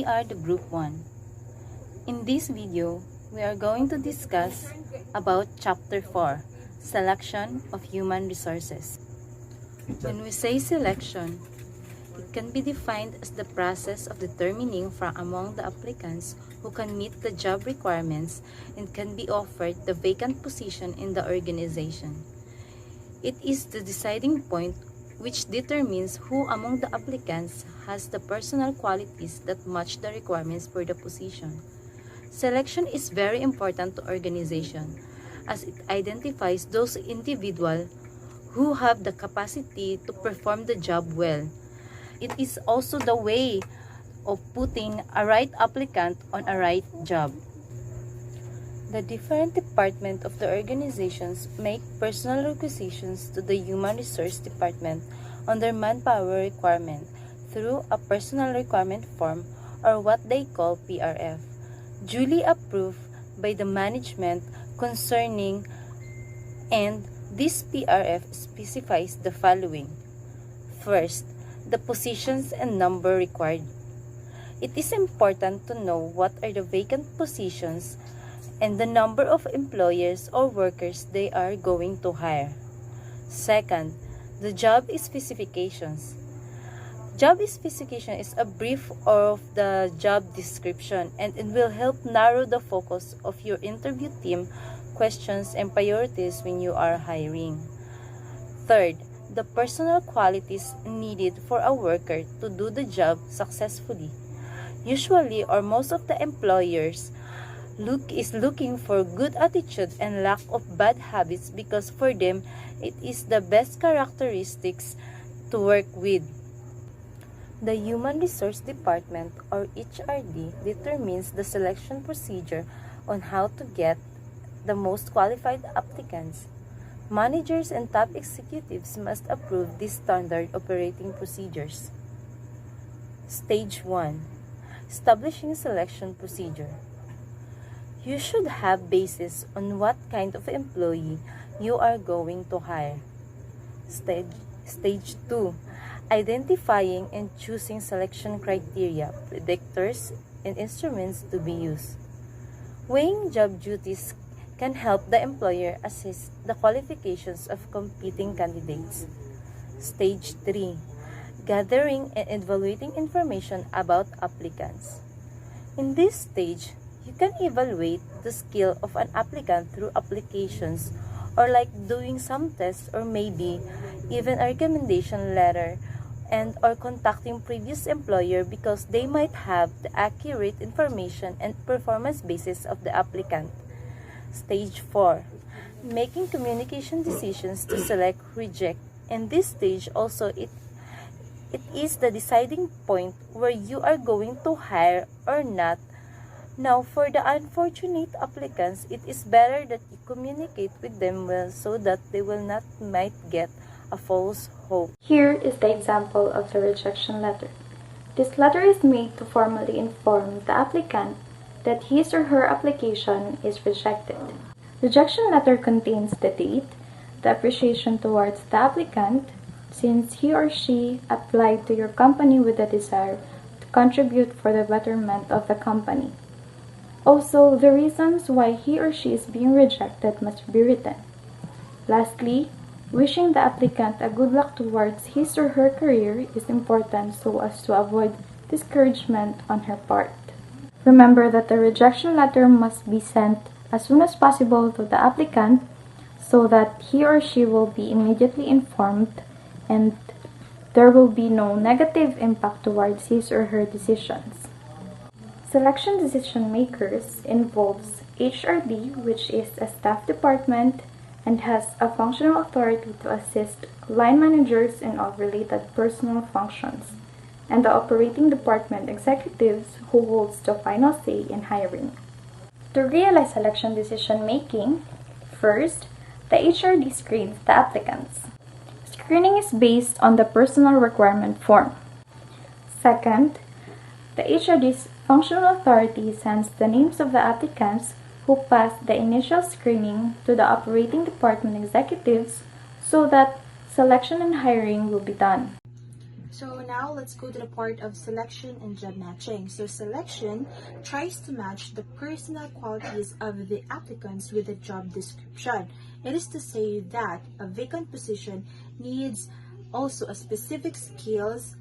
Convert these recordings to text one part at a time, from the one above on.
are the Group 1. In this video, we are going to discuss about Chapter 4, Selection of Human Resources. When we say selection, it can be defined as the process of determining from among the applicants who can meet the job requirements and can be offered the vacant position in the organization. It is the deciding point which determines who among the applicants has the personal qualities that match the requirements for the position. Selection is very important to organization as it identifies those individuals who have the capacity to perform the job well. It is also the way of putting a right applicant on a right job. The different departments of the organizations make personal requisitions to the Human Resource Department on their manpower requirement through a personal requirement form or what they call PRF, duly approved by the management concerning, and this PRF specifies the following. First, the positions and number required. It is important to know what are the vacant positions and the number of employers or workers they are going to hire. Second, the job specifications. Job specification is a brief of the job description and it will help narrow the focus of your interview team questions and priorities when you are hiring. Third, the personal qualities needed for a worker to do the job successfully. Usually or most of the employers is looking for good attitude and lack of bad habits because for them it is the best characteristics to work with. The Human Resource Department or HRD determines the selection procedure on how to get the most qualified applicants. Managers and top executives must approve these standard operating procedures. Stage 1. Establishing selection procedure. You should have basis on what kind of employee you are going to hire. Stage 2. Identifying and choosing selection criteria, predictors, and instruments to be used. Weighing job duties can help the employer assess the qualifications of competing candidates. Stage 3. Gathering and evaluating information about applicants. In this stage, you can evaluate the skill of an applicant through applications or like doing some tests or maybe even a recommendation letter and or contacting previous employer because they might have the accurate information and performance basis of the applicant. Stage 4. Making communication decisions to select, reject. In this stage also it is the deciding point where you are going to hire or not. Now, for the unfortunate applicants, it is better that you communicate with them well so that they will not might get a false hope. Here is the example of the rejection letter. This letter is made to formally inform the applicant that his or her application is rejected. Rejection letter contains the date, the appreciation towards the applicant, since he or she applied to your company with a desire to contribute for the betterment of the company. Also, the reasons why he or she is being rejected must be written. Lastly, wishing the applicant a good luck towards his or her career is important so as to avoid discouragement on her part. Remember that the rejection letter must be sent as soon as possible to the applicant so that he or she will be immediately informed and there will be no negative impact towards his or her decisions. Selection decision makers involves HRD, which is a staff department and has a functional authority to assist line managers in all related personal functions, and the operating department executives who holds the final say in hiring. To realize selection decision making, first, the HRD screens the applicants. Screening is based on the personal requirement form. Second, the HRD's functional authority sends the names of the applicants who passed the initial screening to the operating department executives so that selection and hiring will be done. So now let's go to the part of selection and job matching. So selection tries to match the personal qualities of the applicants with the job description. It is to say that a vacant position needs also a specific skills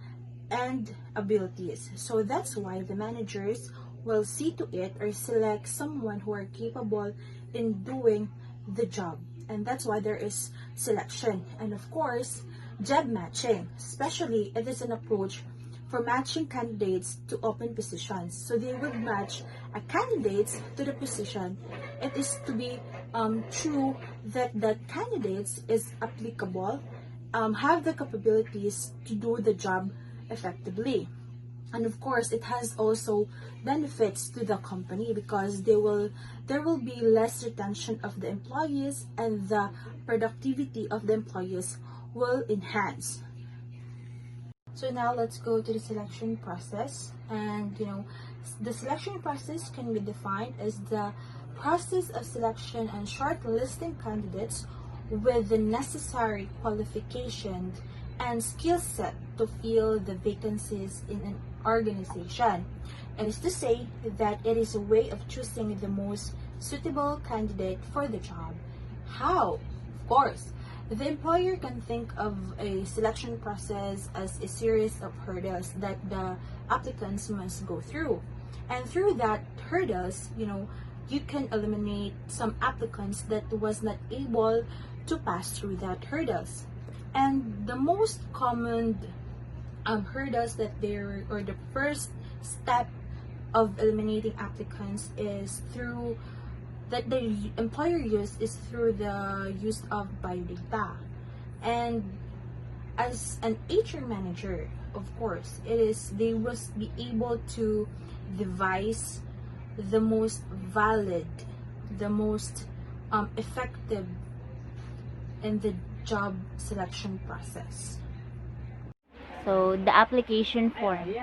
and abilities. So that's why the managers will see to it or select someone who are capable in doing the job. And that's why there is selection. And of course, job matching, especially it is an approach for matching candidates to open positions. So they will match a candidate to the position. It is to be true that the candidates is applicable, have the capabilities to do the job effectively. And of course, it has also benefits to the company because there will be less retention of the employees and the productivity of the employees will enhance. So now let's go to the selection process. And the selection process can be defined as the process of selection and shortlisting candidates with the necessary qualifications and skill set to fill the vacancies in an organization. It is to say that it is a way of choosing the most suitable candidate for the job. How? Of course, the employer can think of a selection process as a series of hurdles that the applicants must go through. And through that hurdles, you can eliminate some applicants that was not able to pass through that hurdles. And the most common hurdles that or the first step of eliminating applicants is through that the employer is through the use of biodata. And as an HR manager, of course, they must be able to devise the most valid, the most effective in the job selection process. So, the application form.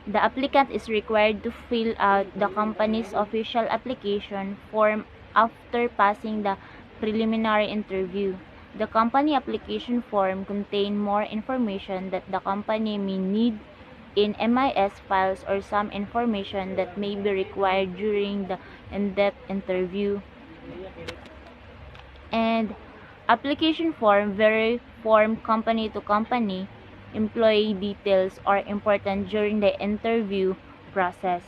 The applicant is required to fill out the company's official application form after passing the preliminary interview. The company application form contains more information that the company may need in MIS files or some information that may be required during the in-depth interview. And application form vary from company to company. Employee details are important during the interview process.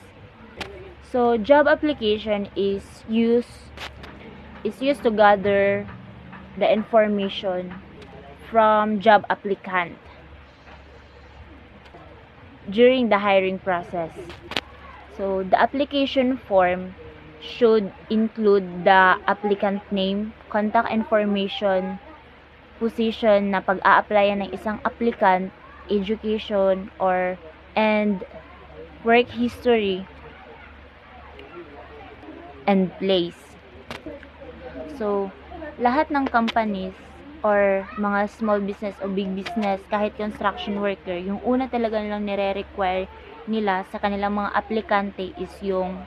So job application is used to gather the information from job applicant during the hiring process. So the application form should include the applicant name, contact information, position na pag-a-applyan ng isang applicant, education and work history and place. So, lahat ng companies or mga small business o big business, kahit construction worker, yung una talaga lang nire-require nila sa kanilang mga aplikante is yung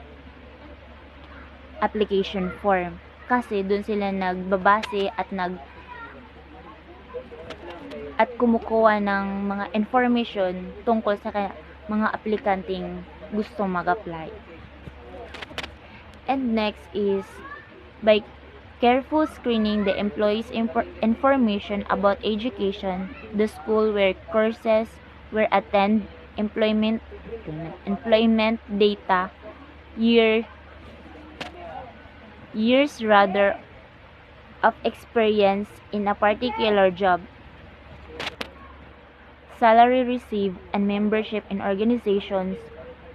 application form. Kasi doon sila nagbabase at kumukuha ng mga information tungkol sa mga aplikanting gustong mag-apply. And next is by careful screening the employees' information about education, the school where courses were attended, employment data, years rather of experience in a particular job, salary received, and membership in organizations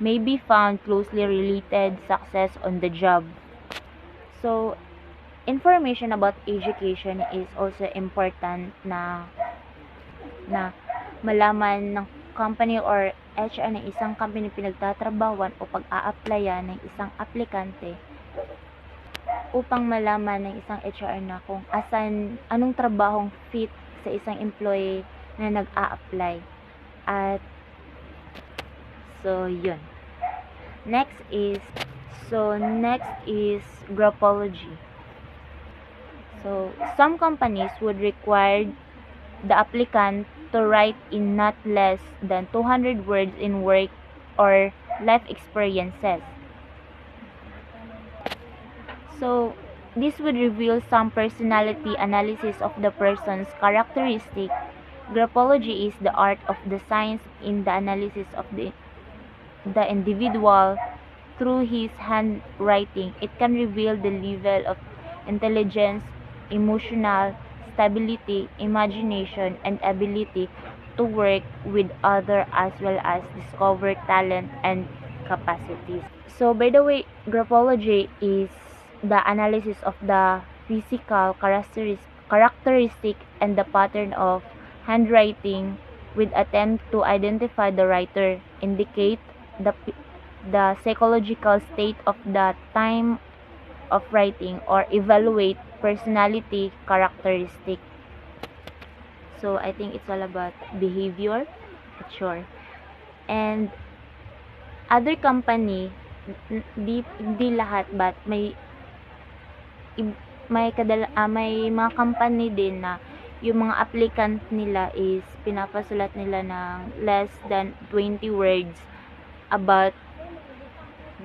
may be found closely related success on the job. So, information about education is also important na malaman ng company or HR ng isang company pinagtatrabawan o pag-a-applyan ng isang aplikante upang malaman ng isang HR na kung anong trabahong fit sa isang employee na nag-a-apply. At yun. Next is graphology. So some companies would require the applicant to write in not less than 200 words in work or life experiences. So, this would reveal some personality analysis of the person's characteristic. Graphology is the art of the science in the analysis of the individual through his handwriting. It can reveal the level of intelligence, emotional stability, imagination, and ability to work with others as well as discover talent and capacities. So, by the way, graphology is the analysis of the physical characteristic and the pattern of handwriting with attempt to identify the writer, indicate the psychological state of the time of writing, or evaluate personality characteristic. So I think it's all about behavior, sure. And other company, di lahat, but may mga company din na yung mga applicant nila is pinapasulat nila ng less than 20 words about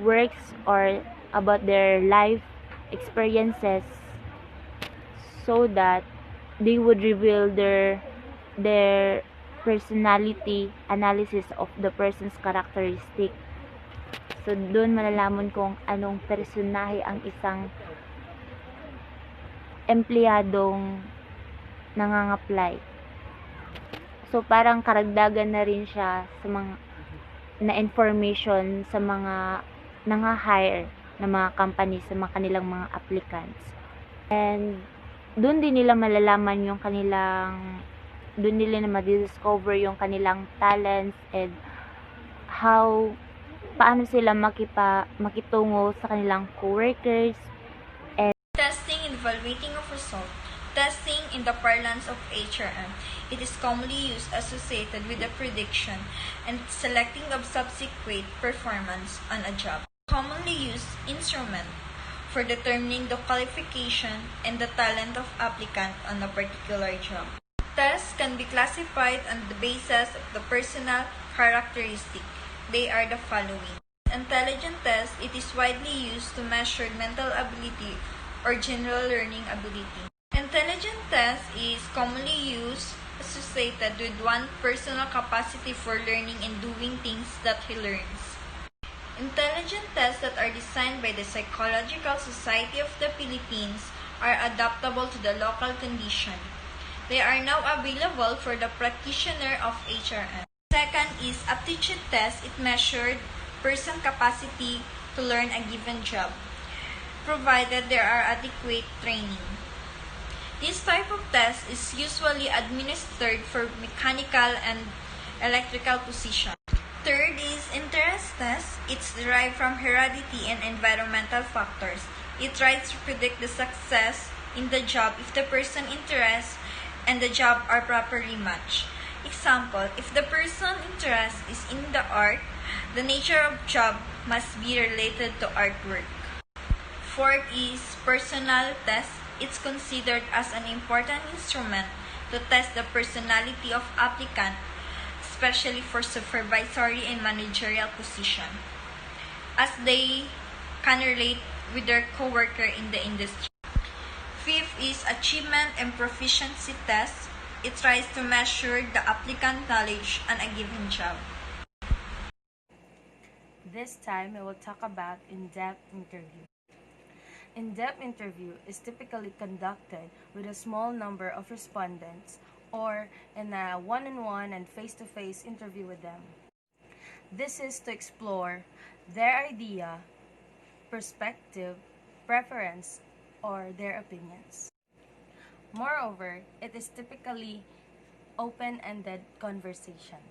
works or about their life experiences, so that they would reveal their personality analysis of the person's characteristic. So doon malalaman kung anong personahe ang isang empleyadong nangangapply. So parang karagdagan na rin siya sa mga na information sa mga nanga-hire na mga company sa mga kanilang mga applicants. And doon din nila malalaman yung doon nila na ma-discover yung kanilang talents and paano sila makitungo sa kanilang coworkers. Testing and evaluating of result. Testing in the parlance of HRM. It is commonly used associated with the prediction and selecting of subsequent performance on a job. Commonly used instrument for determining the qualification and the talent of applicant on a particular job. Tests can be classified on the basis of the personal characteristic. They are the following. Intelligent test, it is widely used to measure mental ability or general learning ability. Intelligent test is commonly used associated with one's personal capacity for learning and doing things that he learns. Intelligent tests that are designed by the Psychological Society of the Philippines are adaptable to the local condition. They are now available for the practitioner of HRM. Second is aptitude test. It measured person capacity to learn a given job, provided there are adequate training. This type of test is usually administered for mechanical and electrical positions. Third is interest test. It's derived from heredity and environmental factors. It tries to predict the success in the job if the person interest and the job are properly matched. Example, if the person interest is in the art, the nature of job must be related to artwork. Fourth is personal test. It's considered as an important instrument to test the personality of applicant, especially for supervisory and managerial position, as they can relate with their coworker in the industry. Fifth is achievement and proficiency test. It tries to measure the applicant knowledge on a given job. This time, we will talk about in-depth interview. In-depth interview is typically conducted with a small number of respondents or in a one-on-one and face-to-face interview with them. This is to explore their idea, perspective, preference, or their opinions. Moreover, it is typically open-ended conversation,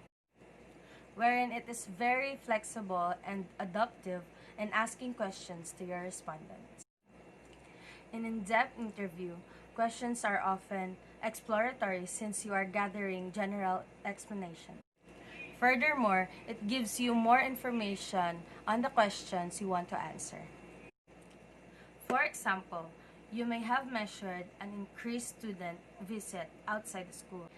wherein it is very flexible and adaptive in asking questions to your respondents. In in-depth interview, questions are often exploratory since you are gathering general explanation. Furthermore, it gives you more information on the questions you want to answer. For example, you may have measured an increased student visit outside the school.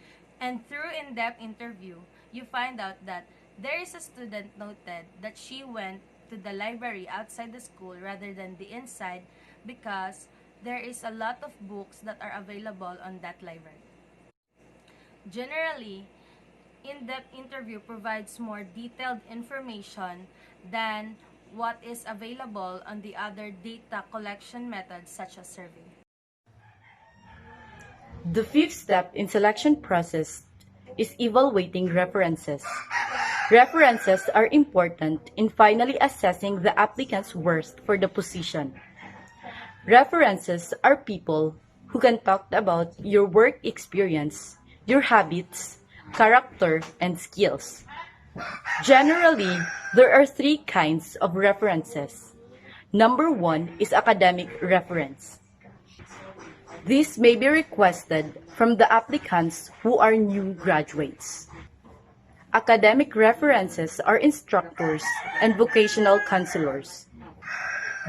And through in-depth interview, you find out that there is a student noted that she went to the library outside the school rather than the inside because there is a lot of books that are available on that library. Generally, in-depth interview provides more detailed information than what is available on the other data collection methods such as survey. The fifth step in selection process is evaluating references. References are important in finally assessing the applicant's worth for the position. References are people who can talk about your work experience, your habits, character, and skills. Generally, there are three kinds of references. Number one is academic reference. This may be requested from the applicants who are new graduates. Academic references are instructors and vocational counselors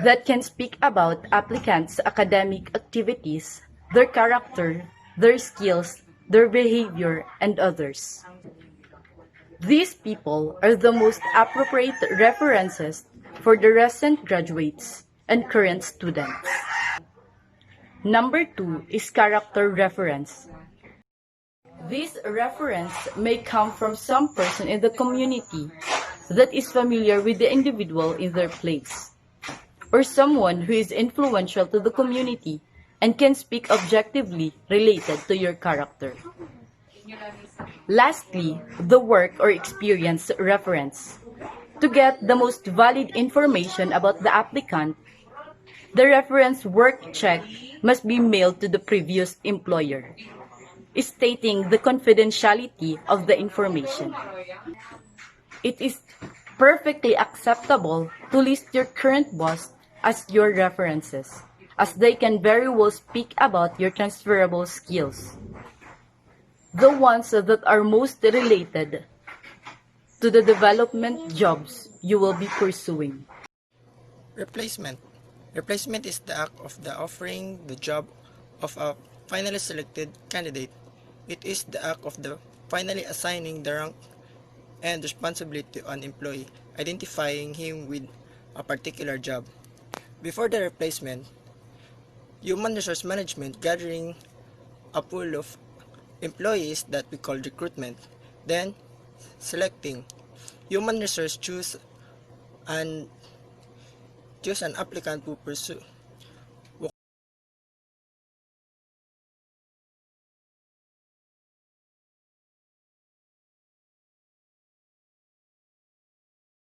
that can speak about applicants' academic activities, their character, their skills, their behavior, and others. These people are the most appropriate references for the recent graduates and current students. Number two is character reference. This reference may come from some person in the community that is familiar with the individual in their place, or someone who is influential to the community and can speak objectively related to your character. Lastly, the work or experience reference. To get the most valid information about the applicant, the reference work check must be mailed to the previous employer, stating the confidentiality of the information. It is perfectly acceptable to list your current boss as your references, as they can very well speak about your transferable skills, the ones that are most related to the development jobs you will be pursuing. Replacement. Replacement is the act of the offering the job of a finally selected candidate. It is the act of the finally assigning the rank and responsibility to an employee, identifying him with a particular job. Before the replacement, human resource management gathering a pool of employees that we call recruitment. Then, selecting. Human resource choose an applicant who pursue